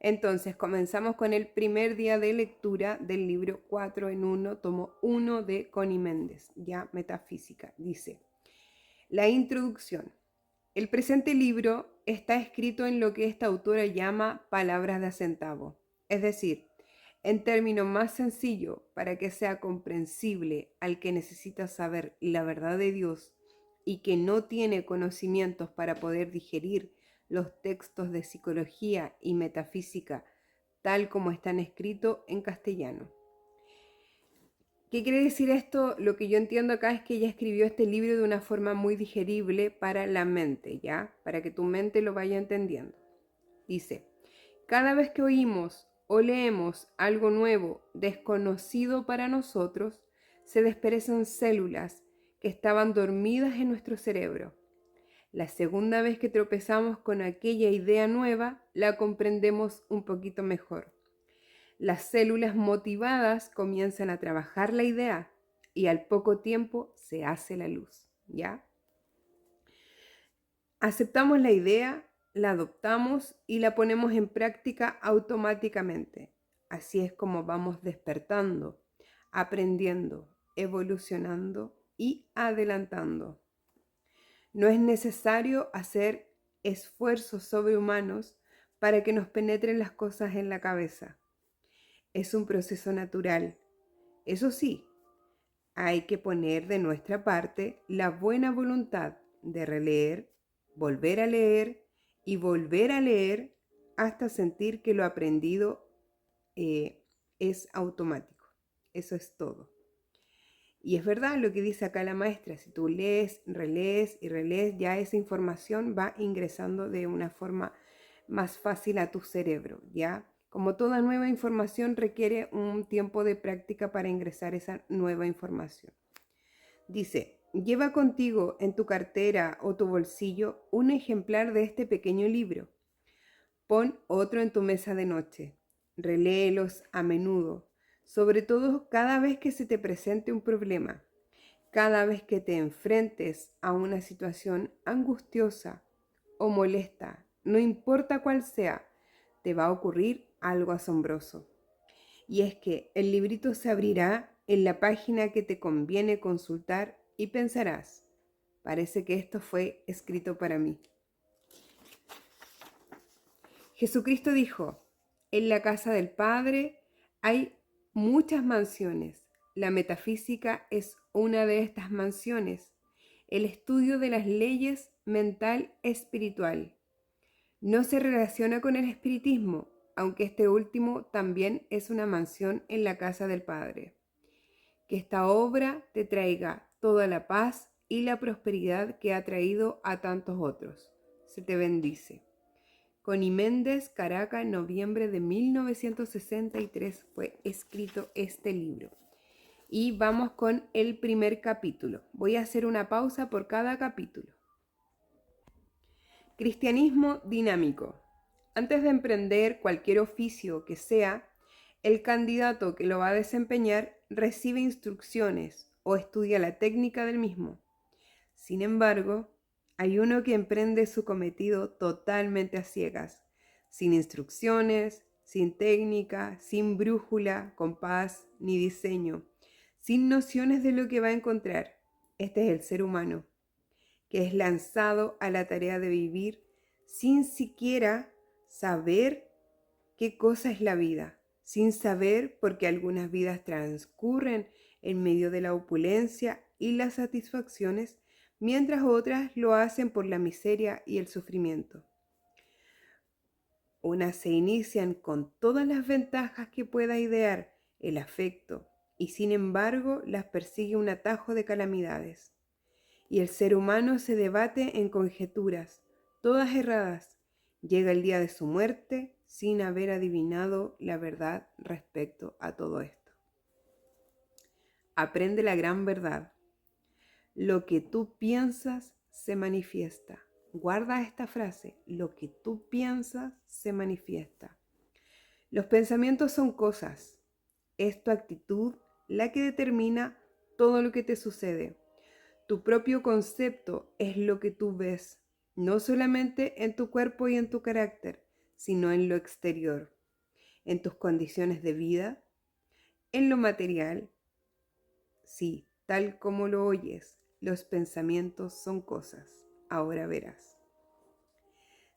Entonces, comenzamos con el primer día de lectura del libro 4 en 1, tomo 1 de Connie Méndez, ya Metafísica. Dice, la introducción. El presente libro está escrito en lo que esta autora llama palabras de a centavo, es decir, en términos más sencillos para que sea comprensible al que necesita saber la verdad de Dios y que no tiene conocimientos para poder digerir los textos de psicología y metafísica tal como están escritos en castellano. ¿Qué quiere decir esto? Lo que yo entiendo acá es que ella escribió este libro de una forma muy digerible para la mente, ¿ya? Para que tu mente lo vaya entendiendo. Dice, cada vez que oímos o leemos algo nuevo, desconocido para nosotros, se desperezan células que estaban dormidas en nuestro cerebro. La segunda vez que tropezamos con aquella idea nueva, la comprendemos un poquito mejor. Las células motivadas comienzan a trabajar la idea y al poco tiempo se hace la luz, ¿ya? Aceptamos la idea, la adoptamos y la ponemos en práctica automáticamente. Así es como vamos despertando, aprendiendo, evolucionando y adelantando. No es necesario hacer esfuerzos sobrehumanos para que nos penetren las cosas en la cabeza. Es un proceso natural. Eso sí, hay que poner de nuestra parte la buena voluntad de releer, volver a leer y volver a leer hasta sentir que lo aprendido es automático. Eso es todo. Y es verdad lo que dice acá la maestra, si tú lees, relees y relees, ya esa información va ingresando de una forma más fácil a tu cerebro, ¿ya? Como toda nueva información requiere un tiempo de práctica para ingresar esa nueva información. Dice, lleva contigo en tu cartera o tu bolsillo un ejemplar de este pequeño libro. Pon otro en tu mesa de noche. Reléelos a menudo, sobre todo cada vez que se te presente un problema, cada vez que te enfrentes a una situación angustiosa o molesta, no importa cuál sea, te va a ocurrir algo asombroso. Y es que el librito se abrirá en la página que te conviene consultar y pensarás, parece que esto fue escrito para mí. Jesucristo dijo, en la casa del Padre hay muchas mansiones. La metafísica es una de estas mansiones, el estudio de las leyes mental espiritual. No se relaciona con el espiritismo, aunque este último también es una mansión en la casa del Padre. Que esta obra te traiga toda la paz y la prosperidad que ha traído a tantos otros. Se te bendice. Connie Méndez, Caracas, noviembre de 1963 fue escrito este libro. Y vamos con el primer capítulo. Voy a hacer una pausa por cada capítulo. Cristianismo dinámico. Antes de emprender cualquier oficio que sea, el candidato que lo va a desempeñar recibe instrucciones o estudia la técnica del mismo. Sin embargo, hay uno que emprende su cometido totalmente a ciegas, sin instrucciones, sin técnica, sin brújula, compás ni diseño, sin nociones de lo que va a encontrar. Este es el ser humano, que es lanzado a la tarea de vivir sin siquiera saber qué cosa es la vida, sin saber por qué algunas vidas transcurren en medio de la opulencia y las satisfacciones, mientras otras lo hacen por la miseria y el sufrimiento. Unas se inician con todas las ventajas que pueda idear el afecto y sin embargo las persigue un atajo de calamidades. Y el ser humano se debate en conjeturas, todas erradas. Llega el día de su muerte sin haber adivinado la verdad respecto a todo esto. Aprende la gran verdad. Lo que tú piensas se manifiesta. Guarda esta frase, lo que tú piensas se manifiesta. Los pensamientos son cosas. Es tu actitud la que determina todo lo que te sucede. Tu propio concepto es lo que tú ves, no solamente en tu cuerpo y en tu carácter, sino en lo exterior, en tus condiciones de vida, en lo material. Sí, tal como lo oyes, los pensamientos son cosas. Ahora verás.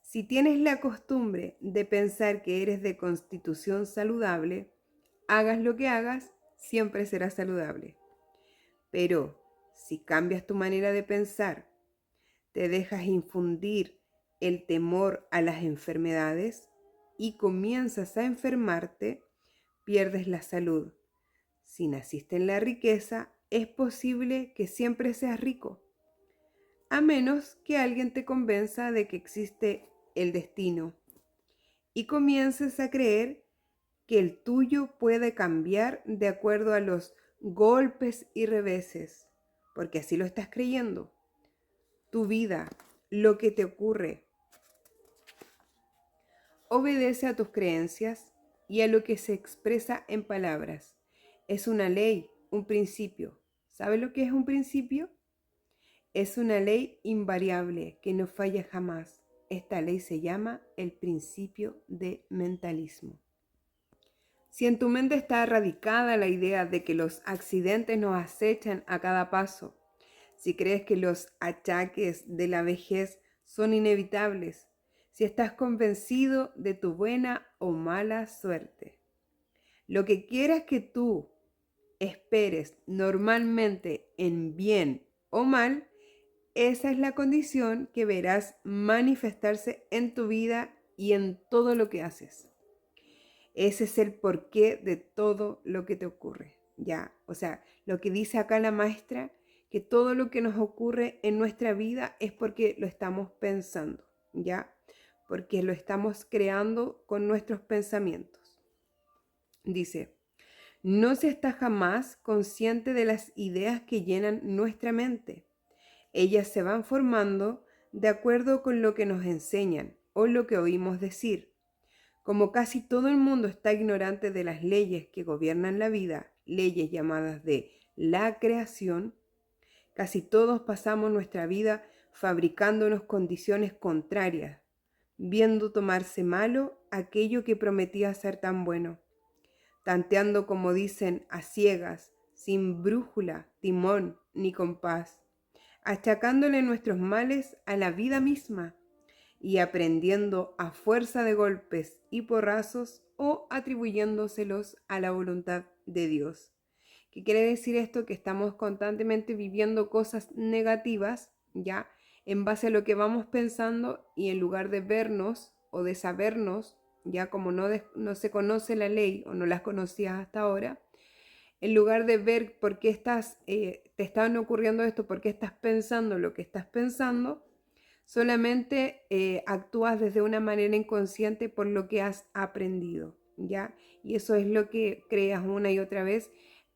Si tienes la costumbre de pensar que eres de constitución saludable, hagas lo que hagas, siempre serás saludable. Pero si cambias tu manera de pensar, te dejas infundir el temor a las enfermedades y comienzas a enfermarte, pierdes la salud. Si naciste en la riqueza, es posible que siempre seas rico, a menos que alguien te convenza de que existe el destino y comiences a creer que el tuyo puede cambiar de acuerdo a los golpes y reveses, porque así lo estás creyendo. Tu vida, lo que te ocurre, obedece a tus creencias y a lo que se expresa en palabras. Es una ley, un principio. ¿Sabe lo que es un principio? Es una ley invariable que no falla jamás. Esta ley se llama el principio de mentalismo. Si en tu mente está radicada la idea de que los accidentes nos acechan a cada paso, si crees que los achaques de la vejez son inevitables, si estás convencido de tu buena o mala suerte, lo que quieras que tú esperes normalmente en bien o mal, esa es la condición que verás manifestarse en tu vida y en todo lo que haces. Ese es el porqué de todo lo que te ocurre, ¿ya? O sea, lo que dice acá la maestra, que todo lo que nos ocurre en nuestra vida es porque lo estamos pensando, ¿ya? Porque lo estamos creando con nuestros pensamientos. Dice, no se está jamás consciente de las ideas que llenan nuestra mente. Ellas se van formando de acuerdo con lo que nos enseñan o lo que oímos decir. Como casi todo el mundo está ignorante de las leyes que gobiernan la vida, leyes llamadas de la creación, casi todos pasamos nuestra vida fabricándonos condiciones contrarias, viendo tomarse malo aquello que prometía ser tan bueno, tanteando, como dicen, a ciegas, sin brújula, timón ni compás, achacándole nuestros males a la vida misma y aprendiendo a fuerza de golpes y porrazos o atribuyéndoselos a la voluntad de Dios. ¿Qué quiere decir esto? Que estamos constantemente viviendo cosas negativas, ¿ya? En base a lo que vamos pensando y en lugar de vernos o de sabernos, ya como no se conoce la ley o no las conocías hasta ahora, en lugar de ver por qué te están ocurriendo esto, por qué estás pensando lo que estás pensando, solamente actúas desde una manera inconsciente por lo que has aprendido, ¿ya? Y eso es lo que creas una y otra vez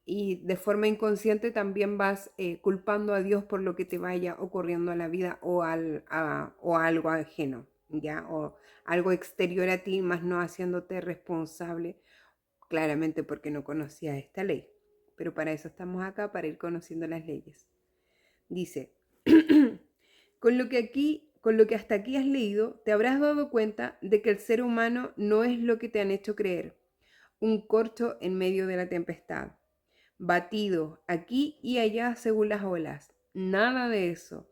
y de forma inconsciente también vas culpando a Dios por lo que te vaya ocurriendo a la vida o a algo ajeno, ¿ya? O algo exterior a ti, más no haciéndote responsable, claramente porque no conocías esta ley. Pero para eso estamos acá, para ir conociendo las leyes. Dice, con lo que hasta aquí has leído, te habrás dado cuenta de que el ser humano no es lo que te han hecho creer, un corcho en medio de la tempestad, batido aquí y allá según las olas. Nada de eso.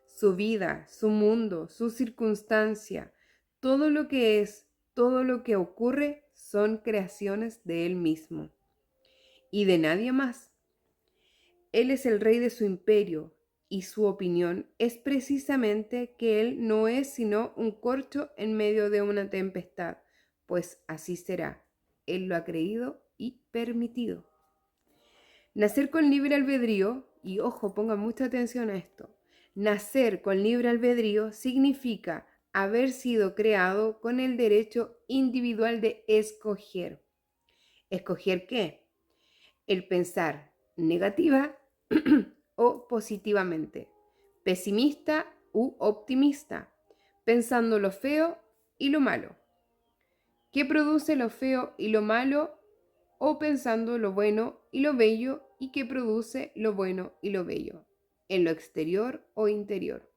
Su vida, su mundo, su circunstancia, todo lo que es, todo lo que ocurre son creaciones de él mismo y de nadie más. Él es el rey de su imperio y su opinión es precisamente que él no es sino un corcho en medio de una tempestad, pues así será. Él lo ha creído y permitido. Nacer con libre albedrío, y ojo, pongan mucha atención a esto, nacer con libre albedrío significa haber sido creado con el derecho individual de escoger. ¿Escoger qué? El pensar negativa o positivamente, pesimista u optimista, pensando lo feo y lo malo. ¿Qué produce lo feo y lo malo? O pensando lo bueno y lo bello, y qué produce lo bueno y lo bello, en lo exterior o interior.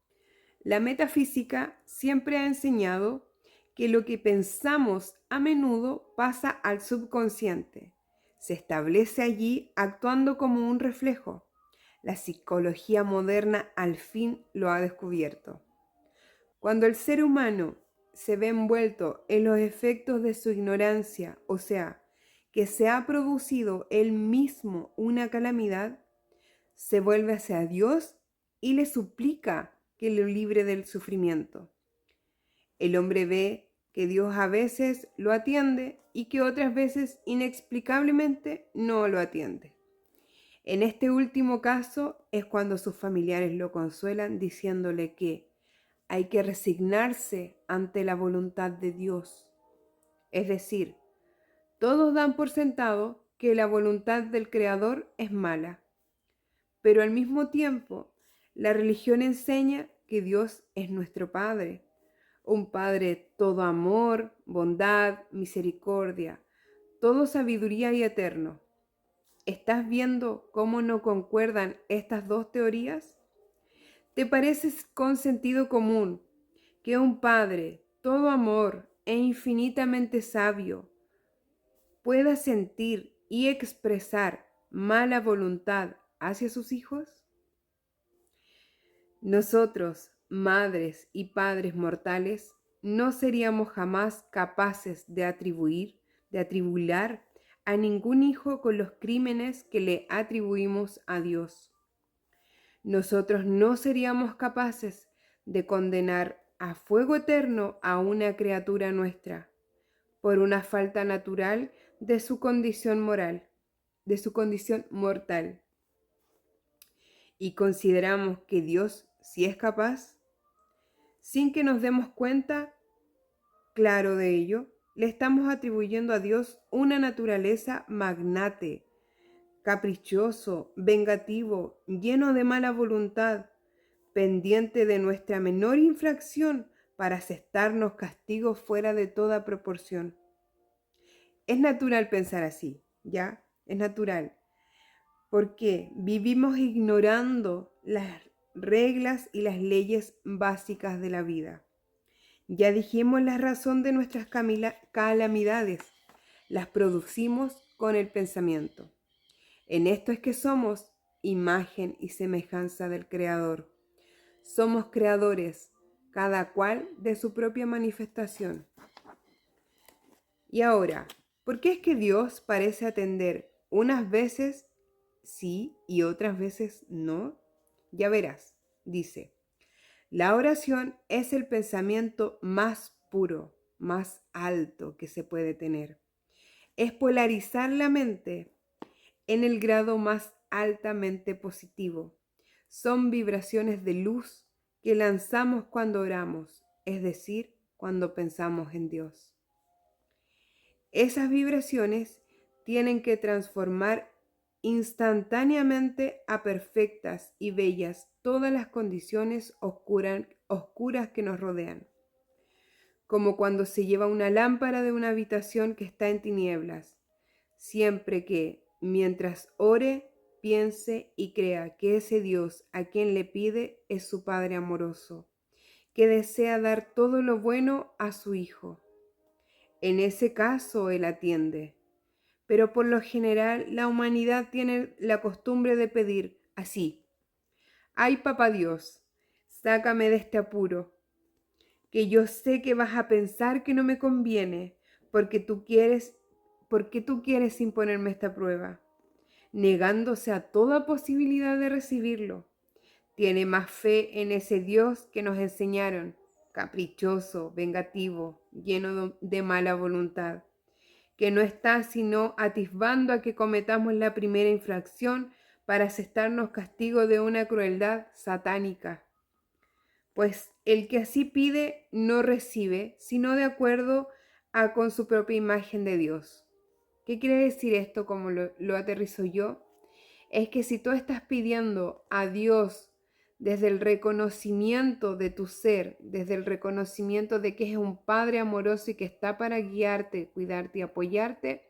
La metafísica siempre ha enseñado que lo que pensamos a menudo pasa al subconsciente. Se establece allí actuando como un reflejo. La psicología moderna al fin lo ha descubierto. Cuando el ser humano se ve envuelto en los efectos de su ignorancia, o sea, que se ha producido él mismo una calamidad, se vuelve hacia Dios y le suplica que lo libre del sufrimiento. El hombre ve que Dios a veces lo atiende y que otras veces inexplicablemente no lo atiende. En este último caso es cuando sus familiares lo consuelan diciéndole que hay que resignarse ante la voluntad de Dios. Es decir, todos dan por sentado que la voluntad del Creador es mala, pero al mismo tiempo la religión enseña que Dios es nuestro Padre, un Padre todo amor, bondad, misericordia, todo sabiduría y eterno. ¿Estás viendo cómo no concuerdan estas dos teorías? ¿Te parece con sentido común que un Padre todo amor e infinitamente sabio pueda sentir y expresar mala voluntad hacia sus hijos? Nosotros, madres y padres mortales, no seríamos jamás capaces de atribular a ningún hijo con los crímenes que le atribuimos a Dios. Nosotros no seríamos capaces de condenar a fuego eterno a una criatura nuestra por una falta natural de su condición moral, de su condición mortal. Y consideramos que Dios sí es capaz, sin que nos demos cuenta claro de ello, le estamos atribuyendo a Dios una naturaleza magnate, caprichoso, vengativo, lleno de mala voluntad, pendiente de nuestra menor infracción para asestarnos castigos fuera de toda proporción. Es natural pensar así, ¿ya? Es natural, porque vivimos ignorando las reglas y las leyes básicas de la vida. Ya dijimos la razón de nuestras calamidades, las producimos con el pensamiento. En esto es que somos imagen y semejanza del Creador. Somos creadores, cada cual de su propia manifestación. Y ahora, ¿por qué es que Dios parece atender unas veces sí y otras veces no? Ya verás, dice, la oración es el pensamiento más puro, más alto que se puede tener. Es polarizar la mente en el grado más altamente positivo. Son vibraciones de luz que lanzamos cuando oramos, es decir, cuando pensamos en Dios. Esas vibraciones tienen que transformar instantáneamente a perfectas y bellas todas las condiciones oscuras que nos rodean. Como cuando se lleva una lámpara de una habitación que está en tinieblas, siempre que, mientras ore, piense y crea que ese Dios a quien le pide es su Padre amoroso, que desea dar todo lo bueno a su Hijo. En ese caso Él atiende, pero por lo general la humanidad tiene la costumbre de pedir así: ay, papá Dios, sácame de este apuro, que yo sé que vas a pensar que no me conviene, porque tú quieres imponerme esta prueba, negándose a toda posibilidad de recibirlo. Tiene más fe en ese Dios que nos enseñaron, caprichoso, vengativo, lleno de mala voluntad, que no está sino atisbando a que cometamos la primera infracción para asestarnos castigo de una crueldad satánica. Pues el que así pide no recibe, sino de acuerdo con su propia imagen de Dios. ¿Qué quiere decir esto como lo aterrizo yo? Es que si tú estás pidiendo a Dios desde el reconocimiento de tu ser, desde el reconocimiento de que es un Padre amoroso y que está para guiarte, cuidarte y apoyarte,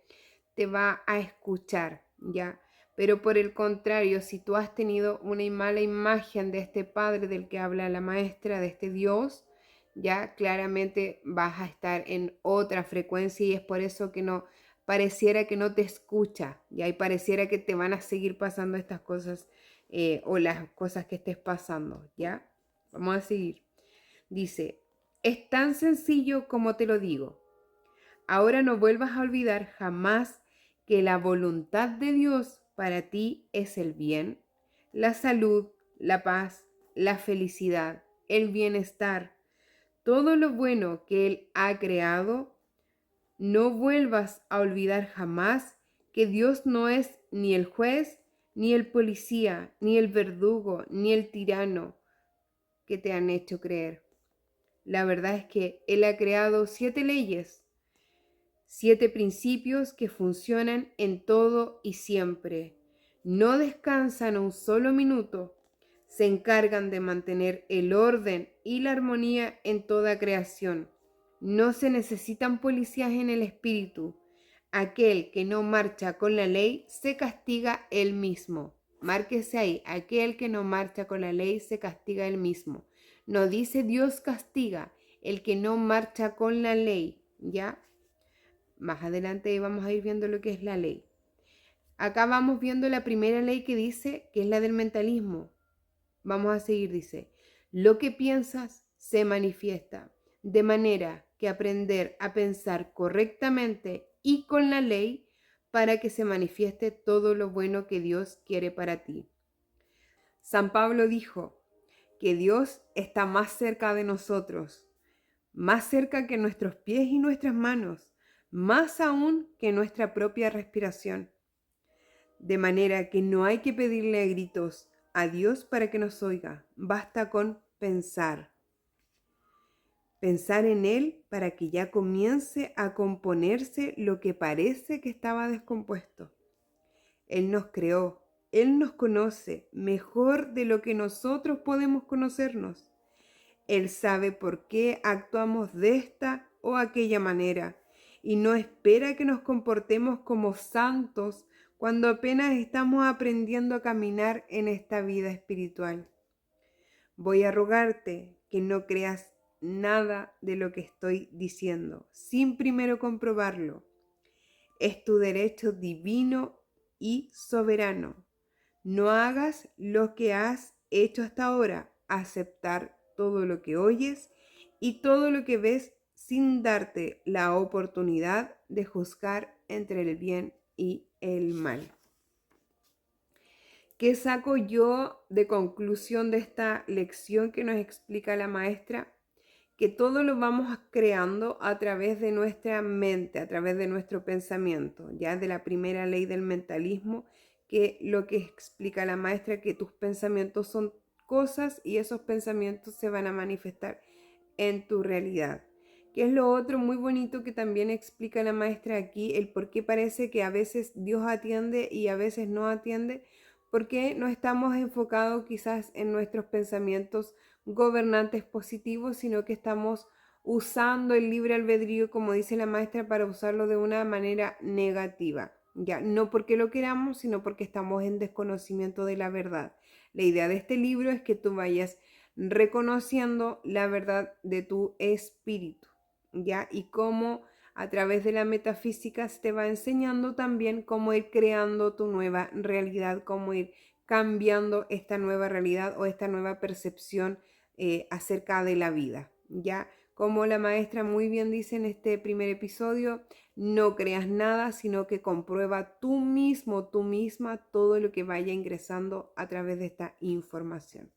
te va a escuchar, ¿ya? Pero por el contrario, si tú has tenido una mala imagen de este Padre del que habla la maestra, de este Dios, ya claramente vas a estar en otra frecuencia y es por eso que no pareciera que no te escucha, y pareciera que te van a seguir pasando estas cosas o las cosas que estés pasando, ¿ya? Vamos a seguir. Dice, es tan sencillo como te lo digo. Ahora no vuelvas a olvidar jamás que la voluntad de Dios para ti es el bien, la salud, la paz, la felicidad, el bienestar, todo lo bueno que Él ha creado. No vuelvas a olvidar jamás que Dios no es ni el juez, ni el policía, ni el verdugo, ni el tirano que te han hecho creer. La verdad es que Él ha creado 7 leyes, 7 principios que funcionan en todo y siempre. No descansan un solo minuto. Se encargan de mantener el orden y la armonía en toda creación. No se necesitan policías en el espíritu. Aquel que no marcha con la ley se castiga él mismo. Márquese ahí, aquel que no marcha con la ley se castiga él mismo. No dice Dios castiga, el que no marcha con la ley, ¿ya? Más adelante vamos a ir viendo lo que es la ley. Acá vamos viendo la primera ley que dice que es la del mentalismo. Vamos a seguir, dice, lo que piensas se manifiesta, de manera que aprender a pensar correctamente y con la ley para que se manifieste todo lo bueno que Dios quiere para ti. San Pablo dijo que Dios está más cerca de nosotros, más cerca que nuestros pies y nuestras manos, más aún que nuestra propia respiración. De manera que no hay que pedirle a gritos a Dios para que nos oiga, basta con pensar. Pensar en Él para que ya comience a componerse lo que parece que estaba descompuesto. Él nos creó, Él nos conoce mejor de lo que nosotros podemos conocernos. Él sabe por qué actuamos de esta o aquella manera y no espera que nos comportemos como santos cuando apenas estamos aprendiendo a caminar en esta vida espiritual. Voy a rogarte que no creas nada de lo que estoy diciendo, sin primero comprobarlo. Es tu derecho divino y soberano. No hagas lo que has hecho hasta ahora, aceptar todo lo que oyes y todo lo que ves sin darte la oportunidad de juzgar entre el bien y el mal. ¿Qué saco yo de conclusión de esta lección que nos explica la maestra? Que todo lo vamos creando a través de nuestra mente, a través de nuestro pensamiento, ya de la primera ley del mentalismo, que lo que explica la maestra, que tus pensamientos son cosas y esos pensamientos se van a manifestar en tu realidad. Que es lo otro muy bonito que también explica la maestra aquí, el por qué parece que a veces Dios atiende y a veces no atiende, porque no estamos enfocados quizás en nuestros pensamientos gobernantes positivos, sino que estamos usando el libre albedrío, como dice la maestra, para usarlo de una manera negativa. Ya, no porque lo queramos, sino porque estamos en desconocimiento de la verdad. La idea de este libro es que tú vayas reconociendo la verdad de tu espíritu, ¿ya? Y cómo a través de la metafísica te va enseñando también cómo ir creando tu nueva realidad, cómo ir cambiando esta nueva realidad o esta nueva percepción acerca de la vida, ¿ya? Como la maestra muy bien dice en este primer episodio, no creas nada, sino que comprueba tú mismo, tú misma, todo lo que vaya ingresando a través de esta información.